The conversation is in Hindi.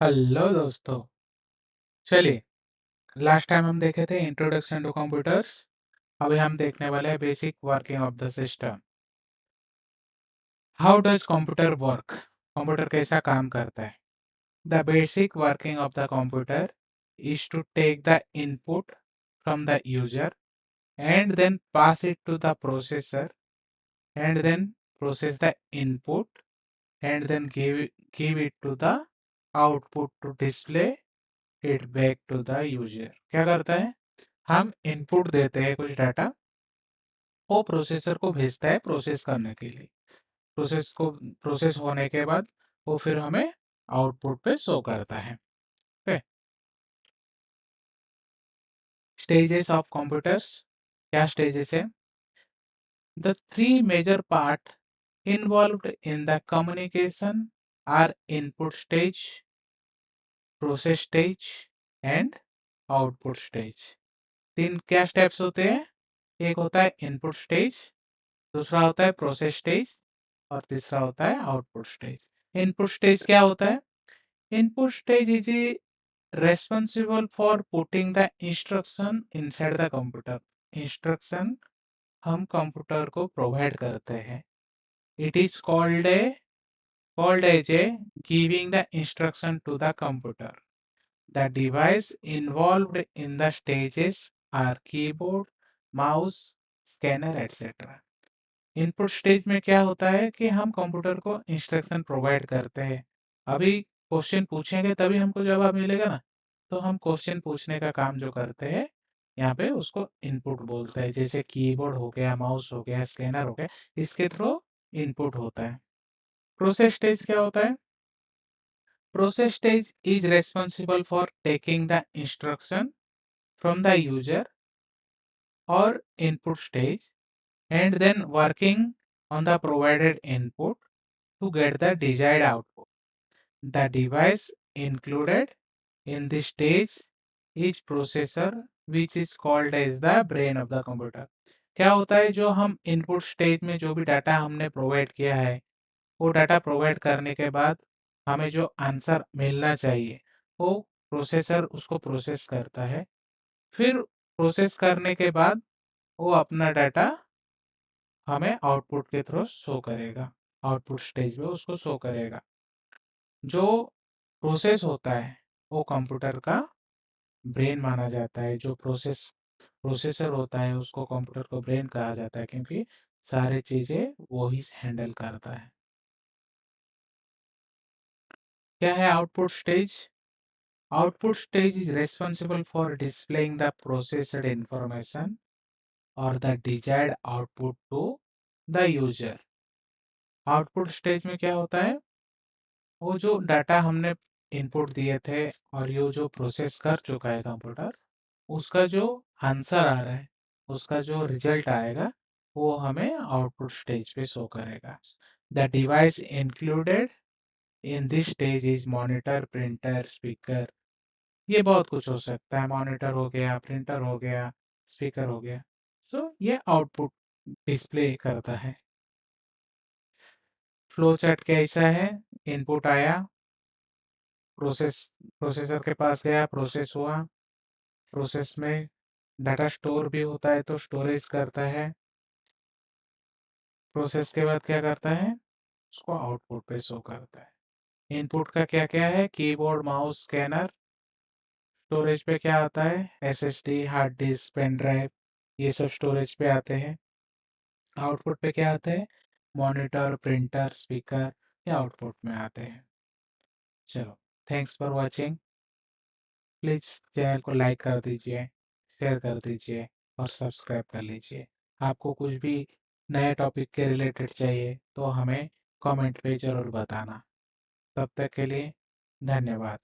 हेलो दोस्तों। चलिए, लास्ट टाइम हम देखे थे इंट्रोडक्शन टू कंप्यूटर्स। अभी हम देखने वाले हैं basic working of the system. How does computer work? Computer कैसा काम करता है? The basic working of the computer is to take the input from the user and then pass it to the processor and then process the input and then give it to the output to display it back to the user। क्या करता है? हम इनपुट देते हैं कुछ डाटा, वो प्रोसेसर को भेजता है प्रोसेस करने के लिए। प्रोसेस होने के बाद वो फिर हमें आउटपुट पे शो करता है। ओके। Stages of computers. क्या स्टेजेस है? The three major part involved in the communication are input stage, process stage and output stage. तीन क्या स्टेप्स होते हैं? एक होता है इनपुट स्टेज, दूसरा होता है प्रोसेस स्टेज और तीसरा होता है आउटपुट स्टेज। इनपुट स्टेज क्या होता है? Input stage is responsible for putting the instruction inside the computer. Instruction हम कंप्यूटर को प्रोवाइड करते हैं। It is called as a giving the instruction to the computer. The device involved in the stages are keyboard, mouse, scanner etcetera. Input stage में क्या होता है कि हम कंप्यूटर को इंस्ट्रक्शन प्रोवाइड करते हैं। अभी क्वेश्चन पूछेंगे तभी हमको जवाब मिलेगा ना, तो हम क्वेश्चन पूछने का काम जो करते हैं यहाँ पे उसको इनपुट बोलते हैं। जैसे कीबोर्ड हो गया, माउस हो गया, स्कैनर हो गया, इसके थ्रू इनपुट होता है। प्रोसेस स्टेज क्या होता है? Process stage is responsible for taking the instruction from the user और input stage and then working on the provided input to get the desired output. The device included in this stage is processor which is called as the brain of the computer। क्या होता है? जो हम इनपुट स्टेज में जो भी डाटा हमने प्रोवाइड किया है, वो डाटा प्रोवाइड करने के बाद हमें जो आंसर मिलना चाहिए वो प्रोसेसर उसको प्रोसेस करता है। फिर प्रोसेस करने के बाद वो अपना डाटा हमें आउटपुट के थ्रू शो करेगा, आउटपुट स्टेज में उसको शो करेगा। जो प्रोसेस होता है वो कंप्यूटर का ब्रेन माना जाता है। जो प्रोसेसर होता है उसको कंप्यूटर को ब्रेन कहा जाता है क्योंकि सारी चीज़ें वो ही हैंडल करता है। क्या है output stage? Output stage is responsible for displaying the processed information और the desired output to the user. Output stage में क्या होता है? वो जो डाटा हमने इनपुट दिए थे और ये जो प्रोसेस कर चुका है कंप्यूटर, उसका जो आंसर आ रहा है, उसका जो रिजल्ट आएगा, वो हमें आउटपुट स्टेज पे शो करेगा। The device included in this stage is monitor, printer, speaker. ये बहुत कुछ हो सकता है। मॉनिटर हो गया, प्रिंटर हो गया, स्पीकर हो गया। सो ये आउटपुट डिस्प्ले करता है। फ्लो चार्ट कैसा है? इनपुट आया, प्रोसेस प्रोसेसर के पास गया, प्रोसेस हुआ, प्रोसेस में डाटा स्टोर भी होता है तो स्टोरेज करता है। प्रोसेस के बाद क्या करता है? उसको आउटपुट पे शो करता है। इनपुट का क्या क्या है? Keyboard, mouse, scanner. स्टोरेज पे क्या आता है? SSD, hard disk, pen drive, ये सब स्टोरेज पे आते हैं। आउटपुट पे क्या आते हैं? मॉनिटर, प्रिंटर, स्पीकर, ये आउटपुट में आते हैं। चलो, thanks for watching. Please channel को लाइक कर दीजिए, शेयर कर दीजिए और सब्सक्राइब कर लीजिए। आपको कुछ भी नए टॉपिक के रिलेटेड चाहिए तो हमें कमेंट पे ज़रूर बताना। तब तक के लिए धन्यवाद।